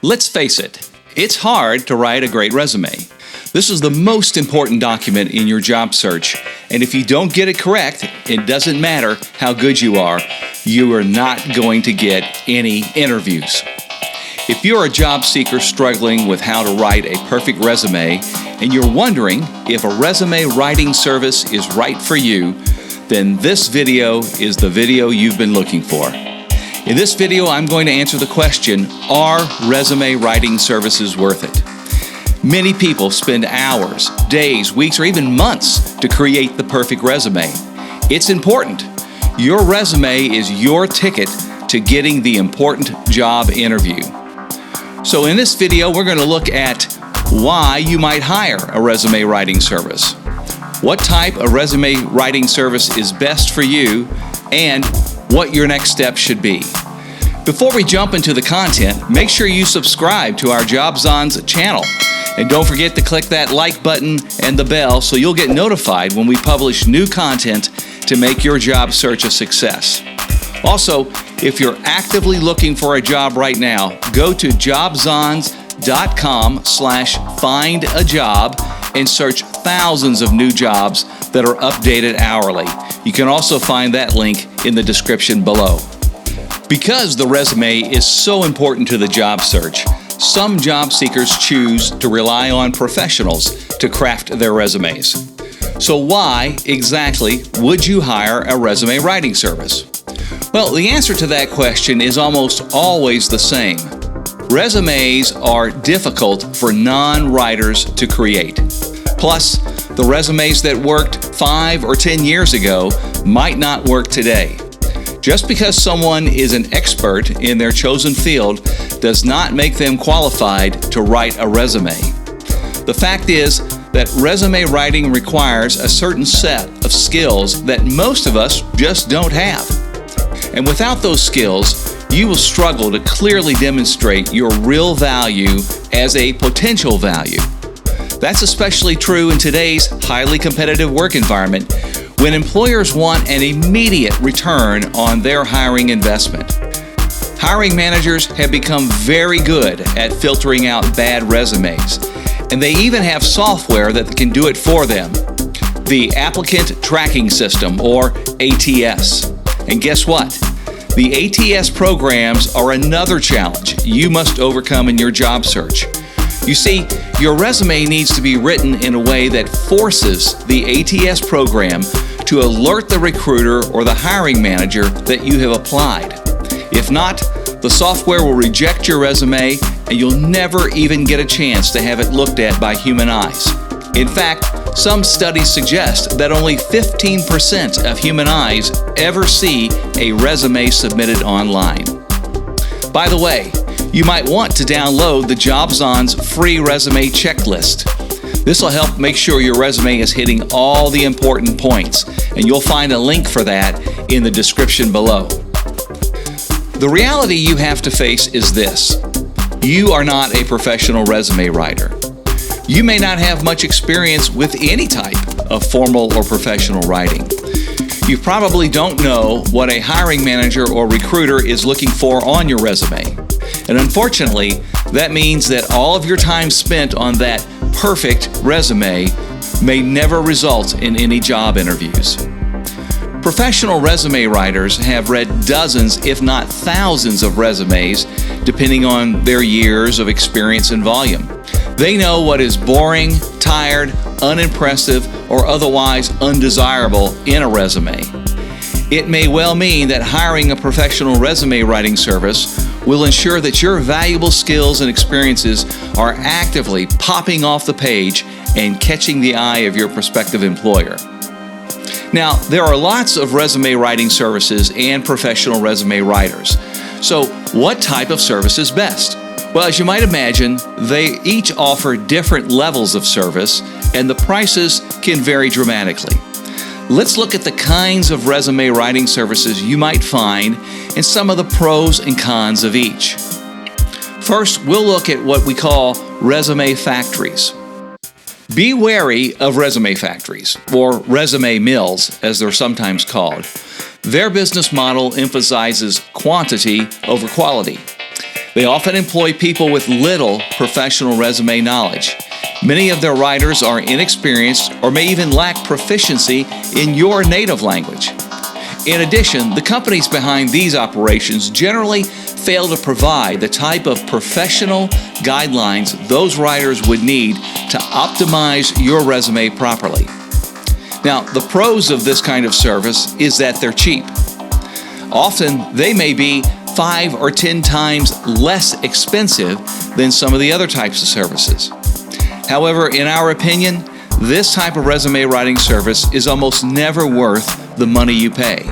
Let's face it, it's hard to write a great resume. This is the most important document in your job search, and if you don't get it correct, it doesn't matter how good you are not going to get any interviews. If you're a job seeker struggling with how to write a perfect resume, and you're wondering if a resume writing service is right for you, then this video is the video you've been looking for. In this video, I'm going to answer the question, are resume writing services worth it? Many people spend hours, days, weeks, or even months to create the perfect resume. It's important. Your resume is your ticket to getting the important job interview. So in this video, we're going to look at why you might hire a resume writing service, what type of resume writing service is best for you, and what your next step should be. Before we jump into the content, make sure you subscribe to our JobsOn's channel. And don't forget to click that like button and the bell so you'll get notified when we publish new content to make your job search a success. Also, if you're actively looking for a job right now, go to jobsons.com/findajob and search thousands of new jobs that are updated hourly. You can also find that link in the description below. Because the resume is so important to the job search, some job seekers choose to rely on professionals to craft their resumes. So why exactly would you hire a resume writing service? Well, the answer to that question is almost always the same. Resumes are difficult for non-writers to create. Plus, the resumes that worked 5 or 10 years ago might not work today. Just because someone is an expert in their chosen field does not make them qualified to write a resume. The fact is that resume writing requires a certain set of skills that most of us just don't have. And without those skills, you will struggle to clearly demonstrate your real value as a potential value. That's especially true in today's highly competitive work environment when employers want an immediate return on their hiring investment. Hiring managers have become very good at filtering out bad resumes, and they even have software that can do it for them, the Applicant Tracking System, or ATS. And guess what? The ATS programs are another challenge you must overcome in your job search. You see, your resume needs to be written in a way that forces the ATS program to alert the recruiter or the hiring manager that you have applied. If not, the software will reject your resume and you'll never even get a chance to have it looked at by human eyes. In fact, some studies suggest that only 15% of human eyes ever see a resume submitted online. By the way, you might want to download the JobsOn's free resume checklist. This will help make sure your resume is hitting all the important points, and you'll find a link for that in the description below. The reality you have to face is this: you are not a professional resume writer. You may not have much experience with any type of formal or professional writing. You probably don't know what a hiring manager or recruiter is looking for on your resume. And unfortunately, that means that all of your time spent on that perfect resume may never result in any job interviews. Professional resume writers have read dozens, if not thousands, of resumes, depending on their years of experience and volume. They know what is boring, tired, unimpressive, or otherwise undesirable in a resume. It may well mean that hiring a professional resume writing service will ensure that your valuable skills and experiences are actively popping off the page and catching the eye of your prospective employer. Now, there are lots of resume writing services and professional resume writers. So, what type of service is best? Well, as you might imagine, they each offer different levels of service, and the prices can vary dramatically. Let's look at the kinds of resume writing services you might find and some of the pros and cons of each. First, we'll look at what we call resume factories. Be wary of resume factories, or resume mills, as they're sometimes called. Their business model emphasizes quantity over quality. They often employ people with little professional resume knowledge. Many of their writers are inexperienced or may even lack proficiency in your native language. In addition, the companies behind these operations generally fail to provide the type of professional guidelines those writers would need to optimize your resume properly. Now, the pros of this kind of service is that they're cheap. Often, they may be 5 or 10 times less expensive than some of the other types of services. However, in our opinion, this type of resume writing service is almost never worth the money you pay.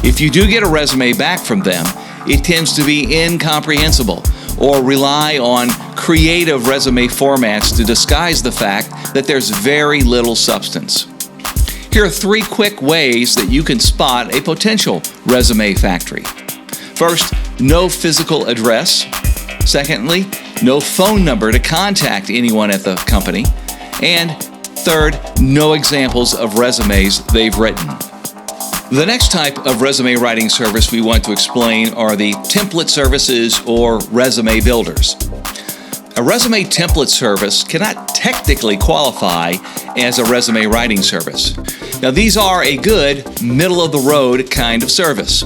If you do get a resume back from them, it tends to be incomprehensible or rely on creative resume formats to disguise the fact that there's very little substance. Here are 3 quick ways that you can spot a potential resume factory. First, no physical address. Secondly, no phone number to contact anyone at the company. And third, no examples of resumes they've written. The next type of resume writing service we want to explain are the template services or resume builders. A resume template service cannot technically qualify as a resume writing service. Now, these are a good, middle-of-the-road kind of service.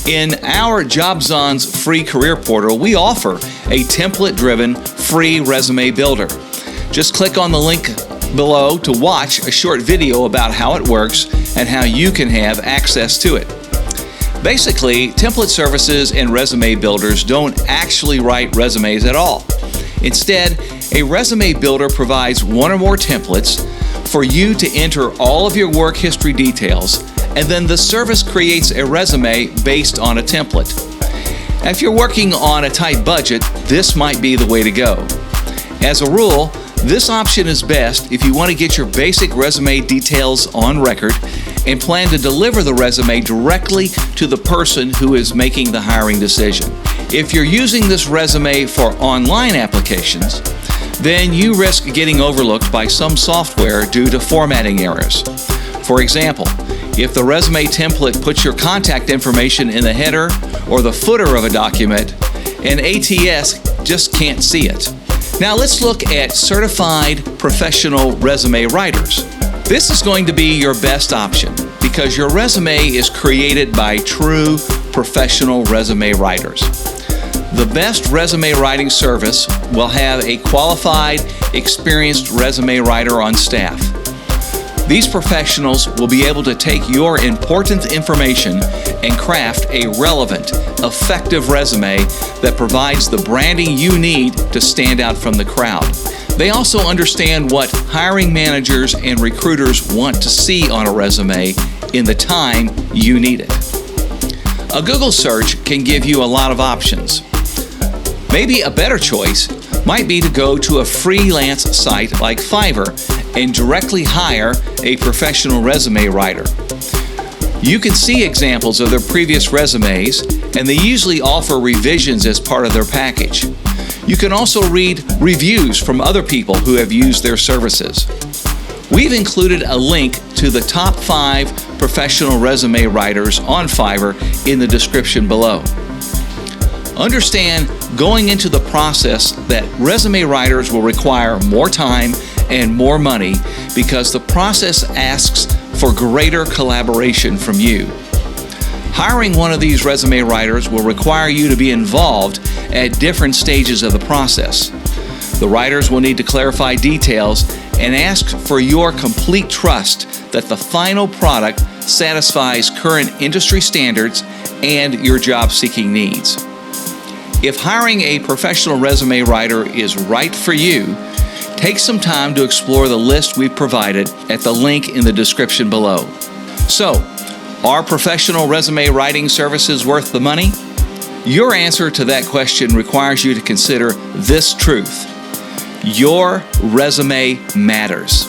In our JobZon's free career portal, we offer a template-driven free resume builder. Just click on the link below to watch a short video about how it works and how you can have access to it. Basically, template services and resume builders don't actually write resumes at all. Instead, a resume builder provides one or more templates for you to enter all of your work history details, and then the service creates a resume based on a template. If you're working on a tight budget, this might be the way to go. As a rule, this option is best if you want to get your basic resume details on record and plan to deliver the resume directly to the person who is making the hiring decision. If you're using this resume for online applications, then you risk getting overlooked by some software due to formatting errors. For example, if the resume template puts your contact information in the header or the footer of a document, an ATS just can't see it. Now let's look at certified professional resume writers. This is going to be your best option because your resume is created by true professional resume writers. The best resume writing service will have a qualified, experienced resume writer on staff. These professionals will be able to take your important information and craft a relevant, effective resume that provides the branding you need to stand out from the crowd. They also understand what hiring managers and recruiters want to see on a resume in the time you need it. A Google search can give you a lot of options. Maybe a better choice might be to go to a freelance site like Fiverr and directly hire a professional resume writer. You can see examples of their previous resumes, and they usually offer revisions as part of their package. You can also read reviews from other people who have used their services. We've included a link to the top 5 professional resume writers on Fiverr in the description below. Understand going into the process that resume writers will require more time and more money because the process asks for greater collaboration from you. Hiring one of these resume writers will require you to be involved at different stages of the process. The writers will need to clarify details and ask for your complete trust that the final product satisfies current industry standards and your job-seeking needs. If hiring a professional resume writer is right for you, take some time to explore the list we've provided at the link in the description below. So, are professional resume writing services worth the money? Your answer to that question requires you to consider this truth. Your resume matters.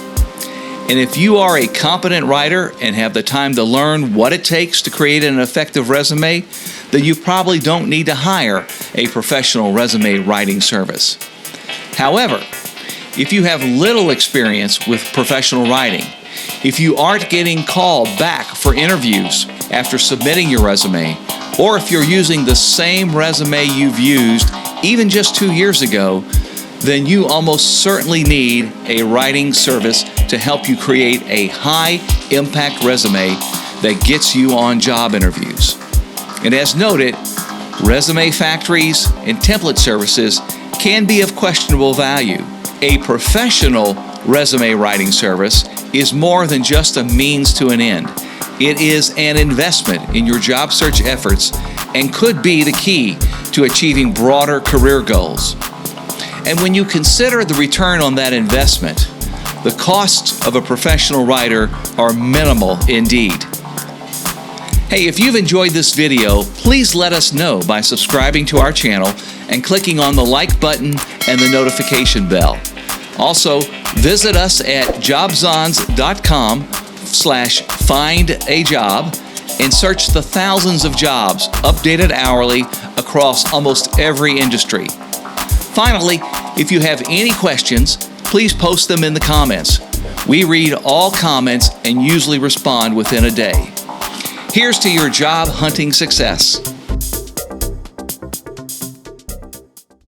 And if you are a competent writer and have the time to learn what it takes to create an effective resume, then you probably don't need to hire a professional resume writing service. However, if you have little experience with professional writing, if you aren't getting called back for interviews after submitting your resume, or if you're using the same resume you've used even just 2 years ago, then you almost certainly need a writing service to help you create a high-impact resume that gets you on job interviews. And as noted, resume factories and template services can be of questionable value. A professional resume writing service is more than just a means to an end. It is an investment in your job search efforts and could be the key to achieving broader career goals. And when you consider the return on that investment, the costs of a professional writer are minimal indeed. Hey, if you've enjoyed this video, please let us know by subscribing to our channel and clicking on the like button and the notification bell. Also, visit us at jobzons.com/findajob and search the thousands of jobs updated hourly across almost every industry. Finally, if you have any questions, please post them in the comments. We read all comments and usually respond within a day. Here's to your job hunting success.